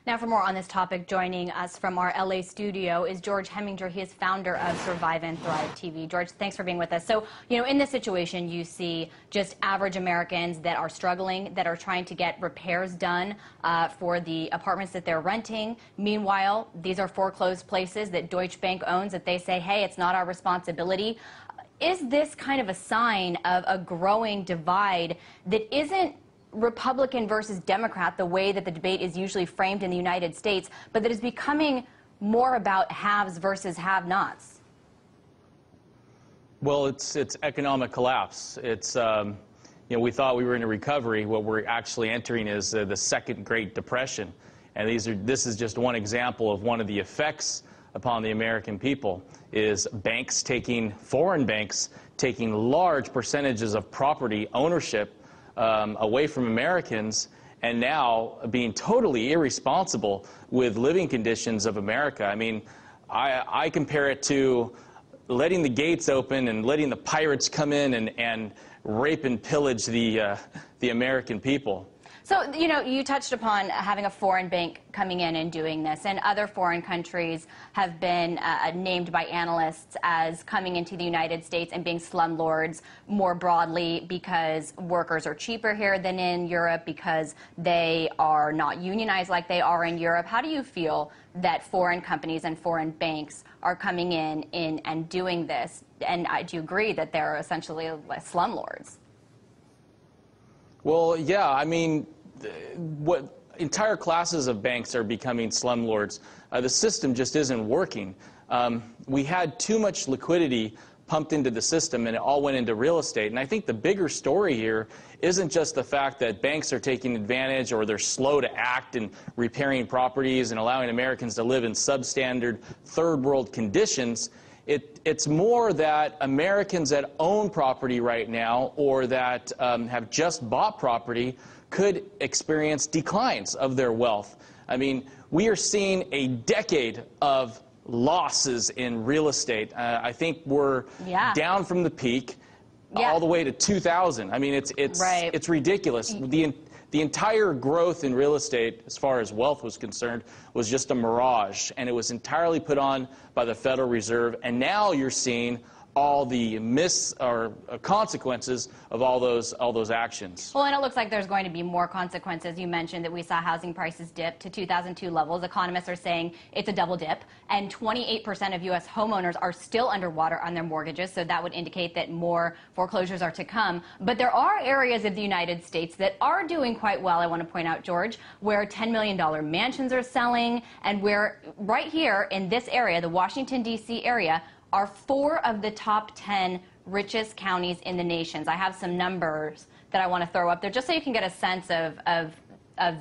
Now, for more on this topic, joining us from our LA studio is George Heminger. He is founder of Survive and Thrive TV. George, thanks for being with us. So, in this situation, you see just average Americans that are struggling, that are trying to get repairs done for the apartments that they're renting. Meanwhile, these are foreclosed places that Deutsche Bank owns that they say, hey, it's not our responsibility. Is this kind of a sign of a growing divide that isn't Republican versus Democrat, the way that the debate is usually framed in the United States, but that is becoming more about haves versus have-nots? Well, it's economic collapse. It's we thought we were in a recovery. What we're actually entering is the second Great Depression, and this is just one example of one of the effects upon the American people. Is foreign banks taking large percentages of property ownership away from Americans, and now being totally irresponsible with living conditions of America. I mean, I compare it to letting the gates open and letting the pirates come in and rape and pillage the American people. So, you touched upon having a foreign bank coming in and doing this, and other foreign countries have been named by analysts as coming into the United States and being slumlords more broadly because workers are cheaper here than in Europe, because they are not unionized like they are in Europe. How do you feel that foreign companies and foreign banks are coming in and doing this? And do you agree that they're essentially slumlords? Well, yeah, I mean, entire classes of banks are becoming slumlords. The system just isn't working. We had too much liquidity pumped into the system, and it all went into real estate. And I think the bigger story here isn't just the fact that banks are taking advantage or they're slow to act in repairing properties and allowing Americans to live in substandard third world conditions. It's more that Americans that own property right now or that have just bought property could experience declines of their wealth. I mean, we are seeing a decade of losses in real estate. I think we're down from the peak all the way to 2000. I mean, it's ridiculous. The entire growth in real estate, as far as wealth was concerned, was just a mirage, and it was entirely put on by the Federal Reserve. And now you're seeing all the consequences of all those actions. Well, and it looks like there's going to be more consequences. You mentioned that we saw housing prices dip to 2002 levels. Economists are saying it's a double dip, and 28% of U.S. homeowners are still underwater on their mortgages, so that would indicate that more foreclosures are to come. But there are areas of the United States that are doing quite well, I want to point out, George, where $10 million mansions are selling, and where right here in this area, the Washington, D.C. area, are 4 of the top 10 richest counties in the nation. I have some numbers that I want to throw up there just so you can get a sense of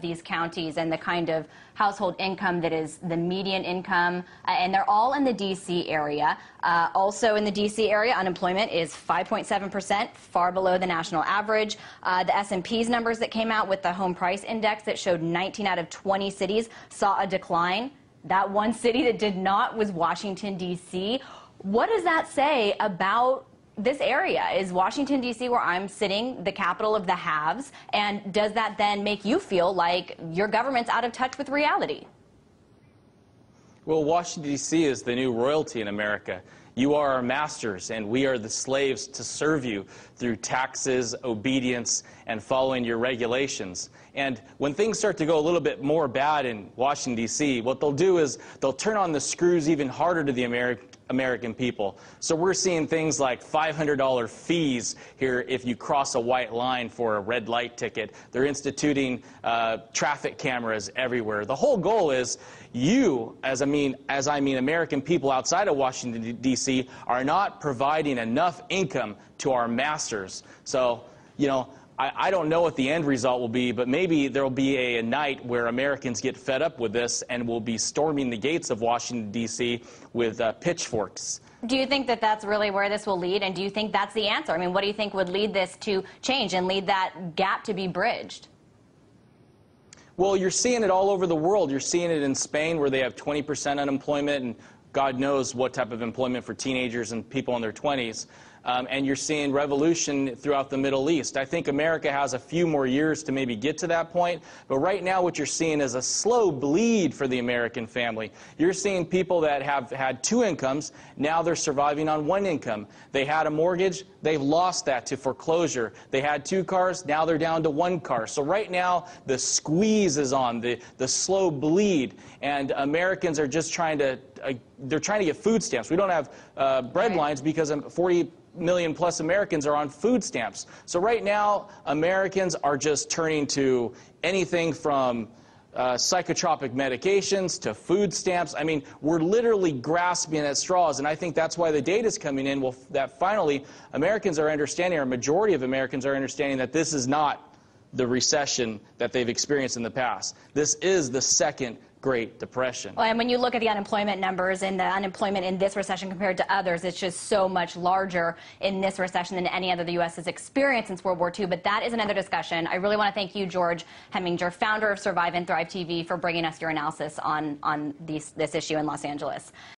these counties and the kind of household income that is the median income, and they're all in the D.C. area. Also in the D.C. area, unemployment is 5.7%, far below the national average. The S&P's numbers that came out with the home price index that showed 19 out of 20 cities saw a decline. That one city that did not was Washington, D.C. What does that say about this area? Is Washington, D.C., where I'm sitting, the capital of the haves? And does that then make you feel like your government's out of touch with reality? Well, Washington, D.C. is the new royalty in America. You are our masters, and we are the slaves to serve you through taxes, obedience, and following your regulations. And when things start to go a little bit more bad in Washington, D.C., what they'll do is they'll turn on the screws even harder to the American people. So we're seeing things like $500 fees here if you cross a white line for a red light ticket. They're instituting traffic cameras everywhere. The whole goal is you, as I mean American people outside of Washington, D.C., are not providing enough income to our masters. So, I don't know what the end result will be, but maybe there will be a night where Americans get fed up with this and will be storming the gates of Washington, D.C. with pitchforks. Do you think that that's really where this will lead, and do you think that's the answer? I mean, what do you think would lead this to change and lead that gap to be bridged? Well, you're seeing it all over the world. You're seeing it in Spain, where they have 20% unemployment, and God knows what type of employment for teenagers and people in their 20s. and you're seeing revolution throughout the Middle East. I think America has a few more years to maybe get to that point, but right now what you're seeing is a slow bleed for the American family. You're seeing people that have had two incomes, now they're surviving on one income. They had a mortgage, they've lost that to foreclosure. They had two cars, now they're down to one car. So right now the squeeze is on, the slow bleed, and Americans are just trying to they're trying to get food stamps. We don't have bread lines because 40 million plus Americans are on food stamps. So right now, Americans are just turning to anything from psychotropic medications to food stamps. I mean, we're literally grasping at straws, and I think that's why the data is coming in. Well, that finally Americans are understanding, or a majority of Americans are understanding, that this is not the recession that they've experienced in the past. This is the second Great Depression. Well, and when you look at the unemployment numbers, and the unemployment in this recession compared to others, it's just so much larger in this recession than any other the U.S. has experienced since World War II. But that is another discussion. I really want to thank you, George Heminger, founder of Survive and Thrive TV, for bringing us your analysis on this issue in Los Angeles.